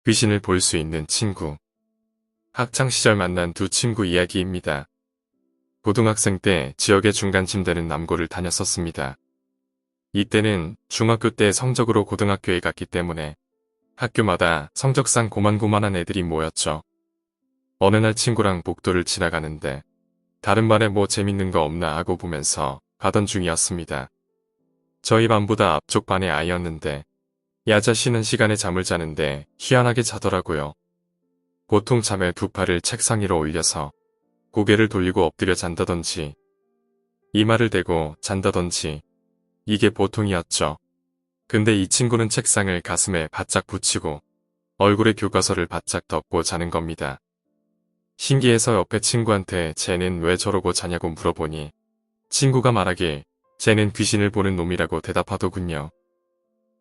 귀신을 볼 수 있는 친구. 학창시절 만난 두 친구 이야기입니다. 고등학생 때 지역의 중간쯤 되는 남고를 다녔었습니다. 이때는 중학교 때 성적으로 고등학교에 갔기 때문에 학교마다 성적상 고만고만한 애들이 모였죠. 어느 날 친구랑 복도를 지나가는데 다른 반에 뭐 재밌는 거 없나 하고 보면서 가던 중이었습니다. 저희 반보다 앞쪽 반의 아이였는데 야자 쉬는 시간에 잠을 자는데 희한하게 자더라고요. 보통 잠에 두 팔을 책상 위로 올려서 고개를 돌리고 엎드려 잔다던지 이마를 대고 잔다던지 이게 보통이었죠. 근데 이 친구는 책상을 가슴에 바짝 붙이고 얼굴에 교과서를 바짝 덮고 자는 겁니다. 신기해서 옆에 친구한테 쟤는 왜 저러고 자냐고 물어보니 친구가 말하길 쟤는 귀신을 보는 놈이라고 대답하더군요.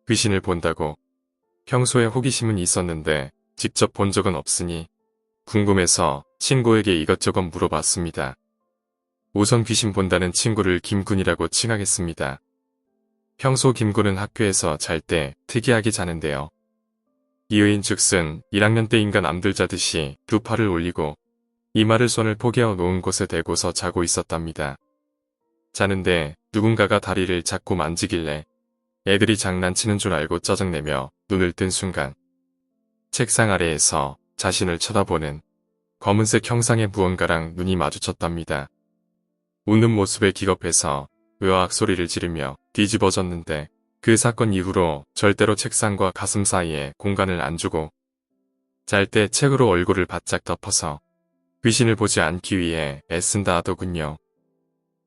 귀신을 본다고. 평소에 호기심은 있었는데 직접 본 적은 없으니 궁금해서 친구에게 이것저것 물어봤습니다. 우선 귀신 본다는 친구를 김군이라고 칭하겠습니다. 평소 김군은 학교에서 잘 때 특이하게 자는데요. 이유인즉슨 1학년 때인가 남들 자듯이 두 팔을 올리고 이마를 손을 포개어 놓은 곳에 대고서 자고 있었답니다. 자는데 누군가가 다리를 자꾸 만지길래 애들이 장난치는 줄 알고 짜증내며 눈을 뜬 순간 책상 아래에서 자신을 쳐다보는 검은색 형상의 무언가랑 눈이 마주쳤답니다. 웃는 모습에 기겁해서 으악 소리를 지르며 뒤집어졌는데 그 사건 이후로 절대로 책상과 가슴 사이에 공간을 안 주고 잘 때 책으로 얼굴을 바짝 덮어서 귀신을 보지 않기 위해 애쓴다 하더군요.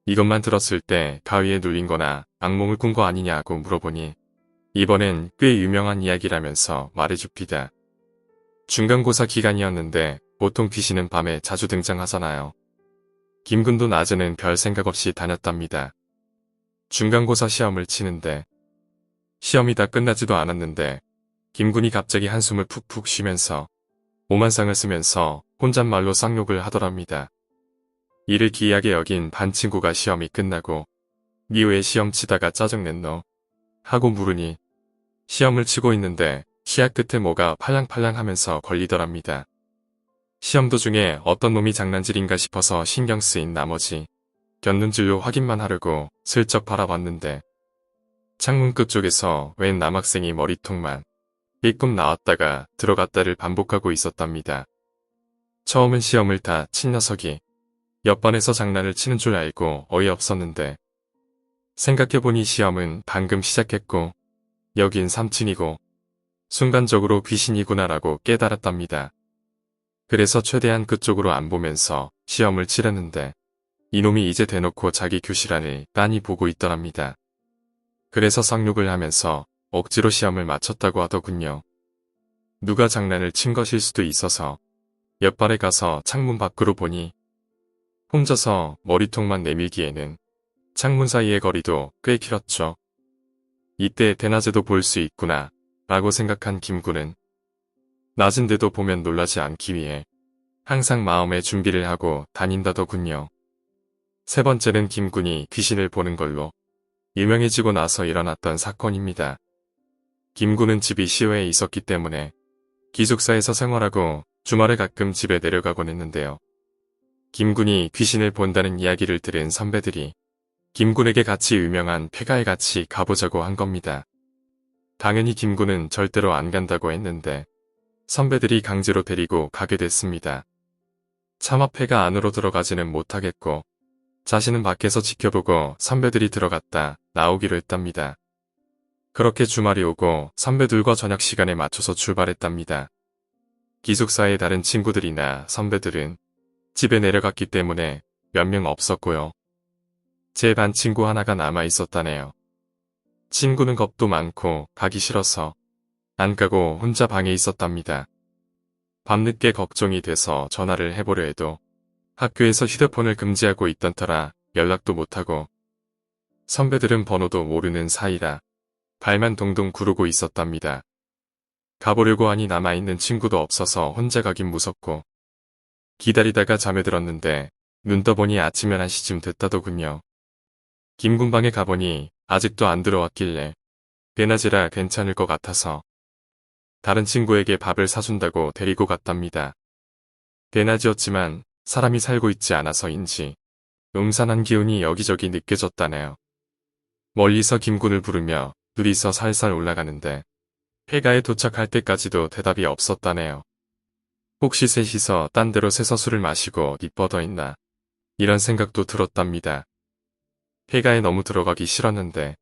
이것만 들었을 때 가위에 눌린 거나 악몽을 꾼 거 아니냐고 물어보니 이번엔 꽤 유명한 이야기라면서 말해줍니다. 중간고사 기간이었는데 보통 귀신은 밤에 자주 등장하잖아요. 김군도 낮에는 별 생각 없이 다녔답니다. 중간고사 시험을 치는데 시험이 다 끝나지도 않았는데 김군이 갑자기 한숨을 푹푹 쉬면서 오만상을 쓰면서 혼잣말로 쌍욕을 하더랍니다. 이를 기이하게 여긴 반 친구가 시험이 끝나고 니 왜 시험 치다가 짜증낸 너? 하고 물으니 시험을 치고 있는데 시야 끝에 뭐가 팔랑팔랑 하면서 걸리더랍니다. 시험 도중에 어떤 놈이 장난질인가 싶어서 신경 쓰인 나머지 곁눈질로 확인만 하려고 슬쩍 바라봤는데 창문 끝쪽에서 웬 남학생이 머리통만 삐끔 나왔다가 들어갔다를 반복하고 있었답니다. 처음은 시험을 다 친 녀석이 옆반에서 장난을 치는 줄 알고 어이없었는데 생각해보니 시험은 방금 시작했고 여긴 3층이고 순간적으로 귀신이구나라고 깨달았답니다. 그래서 최대한 그쪽으로 안 보면서 시험을 치려는데 이놈이 이제 대놓고 자기 교실 안을 빤히 보고 있더랍니다. 그래서 쌍욕을 하면서 억지로 시험을 마쳤다고 하더군요. 누가 장난을 친 것일 수도 있어서 옆발에 가서 창문 밖으로 보니 혼자서 머리통만 내밀기에는 창문 사이의 거리도 꽤 길었죠. 이때 대낮에도 볼 수 있구나 라고 생각한 김군은 낮은데도 보면 놀라지 않기 위해 항상 마음의 준비를 하고 다닌다더군요. 세 번째는 김군이 귀신을 보는 걸로 유명해지고 나서 일어났던 사건입니다. 김군은 집이 시외에 있었기 때문에 기숙사에서 생활하고 주말에 가끔 집에 내려가곤 했는데요. 김군이 귀신을 본다는 이야기를 들은 선배들이 김군에게 같이 유명한 폐가에 같이 가보자고 한 겁니다. 당연히 김군은 절대로 안 간다고 했는데 선배들이 강제로 데리고 가게 됐습니다. 차마 폐가 안으로 들어가지는 못하겠고 자신은 밖에서 지켜보고 선배들이 들어갔다 나오기로 했답니다. 그렇게 주말이 오고 선배들과 저녁 시간에 맞춰서 출발했답니다. 기숙사의 다른 친구들이나 선배들은 집에 내려갔기 때문에 몇 명 없었고요. 제 반 친구 하나가 남아 있었다네요. 친구는 겁도 많고 가기 싫어서 안 가고 혼자 방에 있었답니다. 밤늦게 걱정이 돼서 전화를 해보려 해도 학교에서 휴대폰을 금지하고 있던 터라 연락도 못하고 선배들은 번호도 모르는 사이라 발만 동동 구르고 있었답니다. 가보려고 하니 남아있는 친구도 없어서 혼자 가긴 무섭고 기다리다가 잠에 들었는데 눈 떠보니 아침 11시쯤 됐다더군요. 김군 방에 가보니 아직도 안 들어왔길래 대낮이라 괜찮을 것 같아서 다른 친구에게 밥을 사준다고 데리고 갔답니다. 대낮이었지만 사람이 살고 있지 않아서인지 음산한 기운이 여기저기 느껴졌다네요. 멀리서 김군을 부르며 둘이서 살살 올라가는데 폐가에 도착할 때까지도 대답이 없었다네요. 혹시 셋이서 딴 데로 새서 술을 마시고 어디 뻗어 있나 이런 생각도 들었답니다. 폐가에 너무 들어가기 싫었는데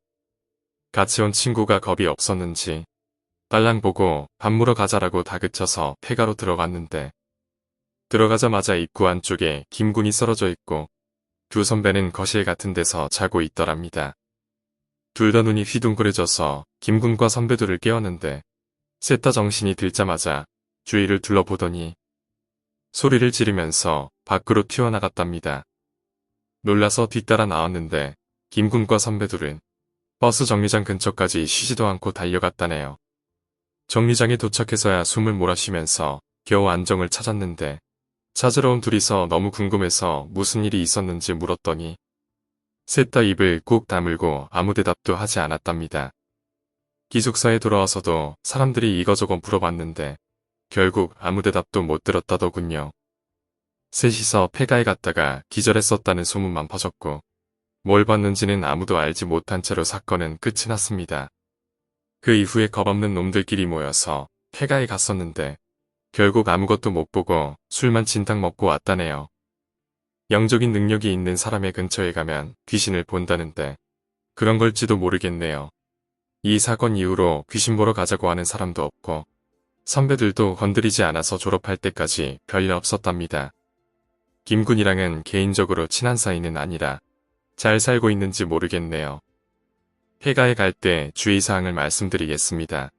같이 온 친구가 겁이 없었는지 딸랑 보고 밥 물어 가자라고 다그쳐서 폐가로 들어갔는데 들어가자마자 입구 안쪽에 김군이 쓰러져 있고 두 선배는 거실 같은 데서 자고 있더랍니다. 둘 다 눈이 휘둥그레져서 김군과 선배들을 깨웠는데 셋 다 정신이 들자마자 주위를 둘러보더니 소리를 지르면서 밖으로 튀어나갔답니다. 놀라서 뒤따라 나왔는데 김군과 선배들은 버스 정류장 근처까지 쉬지도 않고 달려갔다네요. 정류장에 도착해서야 숨을 몰아쉬면서 겨우 안정을 찾았는데 찾으러 온 둘이서 너무 궁금해서 무슨 일이 있었는지 물었더니 셋 다 입을 꾹 다물고 아무 대답도 하지 않았답니다. 기숙사에 돌아와서도 사람들이 이거저거 물어봤는데 결국 아무 대답도 못 들었다더군요. 셋이서 폐가에 갔다가 기절했었다는 소문만 퍼졌고 뭘 봤는지는 아무도 알지 못한 채로 사건은 끝이 났습니다. 그 이후에 겁없는 놈들끼리 모여서 폐가에 갔었는데 결국 아무것도 못 보고 술만 진탕 먹고 왔다네요. 영적인 능력이 있는 사람의 근처에 가면 귀신을 본다는데 그런 걸지도 모르겠네요. 이 사건 이후로 귀신 보러 가자고 하는 사람도 없고 선배들도 건드리지 않아서 졸업할 때까지 별일 없었답니다. 김군이랑은 개인적으로 친한 사이는 아니라 잘 살고 있는지 모르겠네요. 폐가에 갈 때 주의사항을 말씀드리겠습니다.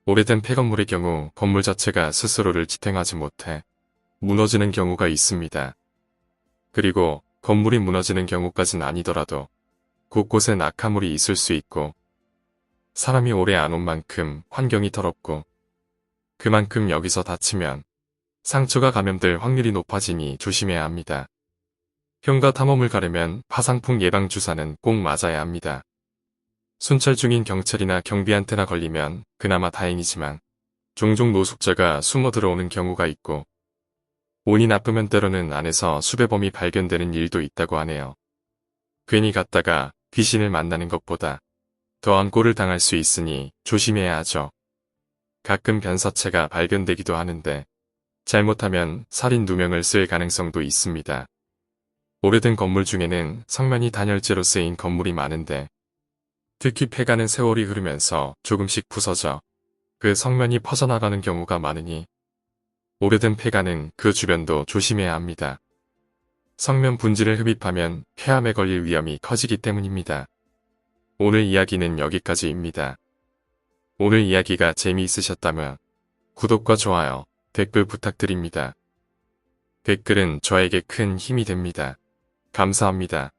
오래된 폐건물의 경우 건물 자체가 스스로를 지탱하지 못해 무너지는 경우가 있습니다. 그리고 건물이 무너지는 경우까진 아니더라도 곳곳에 낙하물이 있을 수 있고 사람이 오래 안 온 만큼 환경이 더럽고 그만큼 여기서 다치면 상처가 감염될 확률이 높아지니 조심해야 합니다. 흉과 탐험을 가려면 파상풍 예방주사는 꼭 맞아야 합니다. 순찰 중인 경찰이나 경비한테나 걸리면 그나마 다행이지만 종종 노숙자가 숨어 들어오는 경우가 있고 운이 나쁘면 때로는 안에서 수배범이 발견되는 일도 있다고 하네요. 괜히 갔다가 귀신을 만나는 것보다 더한 꼴을 당할 수 있으니 조심해야 하죠. 가끔 변사체가 발견되기도 하는데 잘못하면 살인 누명을 쓸 가능성도 있습니다. 오래된 건물 중에는 성면이 단열재로 쓰인 건물이 많은데 특히 폐가는 세월이 흐르면서 조금씩 부서져 그 성면이 퍼져나가는 경우가 많으니 오래된 폐가는 그 주변도 조심해야 합니다. 성면 분지를 흡입하면 폐암에 걸릴 위험이 커지기 때문입니다. 오늘 이야기는 여기까지입니다. 오늘 이야기가 재미있으셨다면 구독과 좋아요, 댓글 부탁드립니다. 댓글은 저에게 큰 힘이 됩니다. 감사합니다.